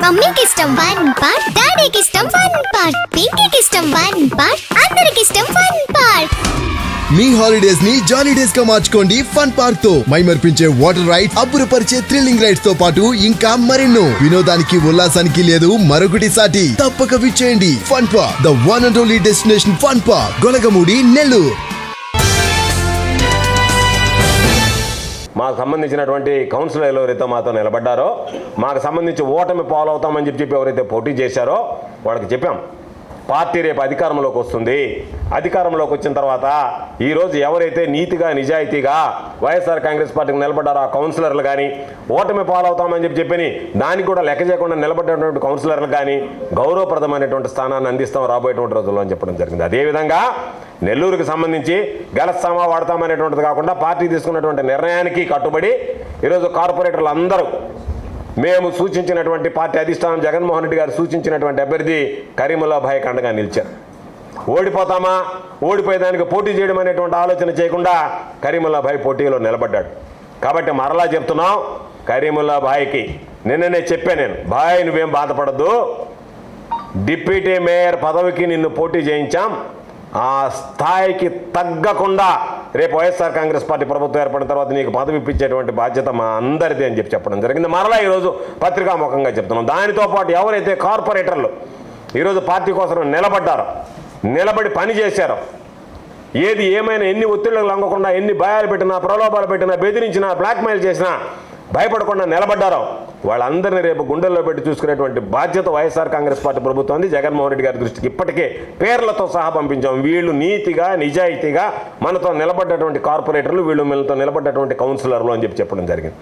మమ్మీకి ఇష్టం one part, డాడీకి ఇష్టం వన్ పార్ట్, పింకీకి ఇష్టం వన్ పార్ట్, అందరికి ఇష్టం వన్ పార్ట్. మీ హాలిడేస్ ని జాలీ డేస్ గా మార్చుకోండి ఫన్ పార్క్ తో. మైమర్పించే వాటర్ రైడ్స్, అబ్బురపరిచే థ్రిల్లింగ్ రైడ్స్ తో పాటు ఇంకా మరెన్నో. వినోదానికి ఉల్లాసానికి లేదు మరొకటి సాటి. తప్పక విచ్చేయండి fun park, the one and only destination fun park, Golagamudi, Nellore. మాకు సంబంధించినటువంటి కౌన్సిలర్లు ఎవరైతే మాతో నిలబడ్డారో, మాకు సంబంధించి ఓటమి పాలవుతామని చెప్పి ఎవరైతే పోటీ చేశారో వాళ్ళకి చెప్పాం, పార్టీ రేపు అధికారంలోకి వస్తుంది. అధికారంలోకి వచ్చిన తర్వాత ఈరోజు ఎవరైతే నీతిగా నిజాయితీగా వైఎస్ఆర్ కాంగ్రెస్ పార్టీకి నిలబడ్డారో ఆ కౌన్సిలర్లు కానీ, ఓటమి పాలవుతామని చెప్పి దానికి కూడా లెక్క చేయకుండా నిలబడ్డటువంటి కౌన్సిలర్లు కానీ గౌరవప్రదమైనటువంటి స్థానాన్ని అందిస్తాం రాబోయేటువంటి రోజుల్లో అని చెప్పడం జరిగింది. అదేవిధంగా నెల్లూరుకి సంబంధించి గెలుస్తామా వాడతామనేటువంటిది కాకుండా పార్టీ తీసుకున్నటువంటి నిర్ణయానికి కట్టుబడి ఈరోజు కార్పొరేటర్లు అందరూ మేము సూచించినటువంటి పార్టీ అధిష్టానం జగన్మోహన్ రెడ్డి గారు సూచించినటువంటి అభ్యర్థి కరీముల్లా భాయ్ అండగా నిలిచారు. ఓడిపోతామా, ఓడిపోయేదానికి పోటీ చేయడం అనేటువంటి ఆలోచన చేయకుండా కరీముల్లా భాయ్ పోటీలో నిలబడ్డాడు. కాబట్టి మరలా చెప్తున్నాం, కరీముల్లా భాయ్కి నిన్ననే చెప్పాను నేను, భాయ్ నువ్వేం బాధపడద్దు, డిప్యూటీ మేయర్ పదవికి నిన్ను పోటీ చేయించాం, ఆ స్థాయికి తగ్గకుండా రేపు వైఎస్ఆర్ కాంగ్రెస్ పార్టీ ప్రభుత్వం ఏర్పడిన తర్వాత నీకు పదవి ఇప్పించేటువంటి బాధ్యత మా అందరిది అని చెప్పడం జరిగింది. మరలా ఈరోజు పత్రికాముఖంగా చెప్తున్నాం. దానితో పాటు ఎవరైతే కార్పొరేటర్లు ఈరోజు పార్టీ కోసం నిలబడ్డారో, నిలబడి పని చేశారో, ఏది ఏమైనా ఎన్ని ఒత్తిళ్లకు లొంగకుండా, ఎన్ని భయాలు పెట్టినా, ప్రలోభాలు పెట్టినా, బెదిరించినా, బ్లాక్మెయిల్ చేసినా భయపడకుండా నిలబడ్డారో వాళ్ళందరినీ రేపు గుండెల్లో పెట్టి చూసుకునేటువంటి బాధ్యత వైఎస్ఆర్ కాంగ్రెస్ పార్టీ ప్రభుత్వం జగన్మోహన్ రెడ్డి గారి దృష్టికి ఇప్పటికే పేర్లతో సహా పంపించాం. వీళ్ళు నీతిగా నిజాయితీగా మనతో నిలబడ్డటువంటి కార్పొరేటర్లు, వీళ్ళు మనతో నిలబడ్డటువంటి కౌన్సిలర్లు అని చెప్పడం జరిగింది.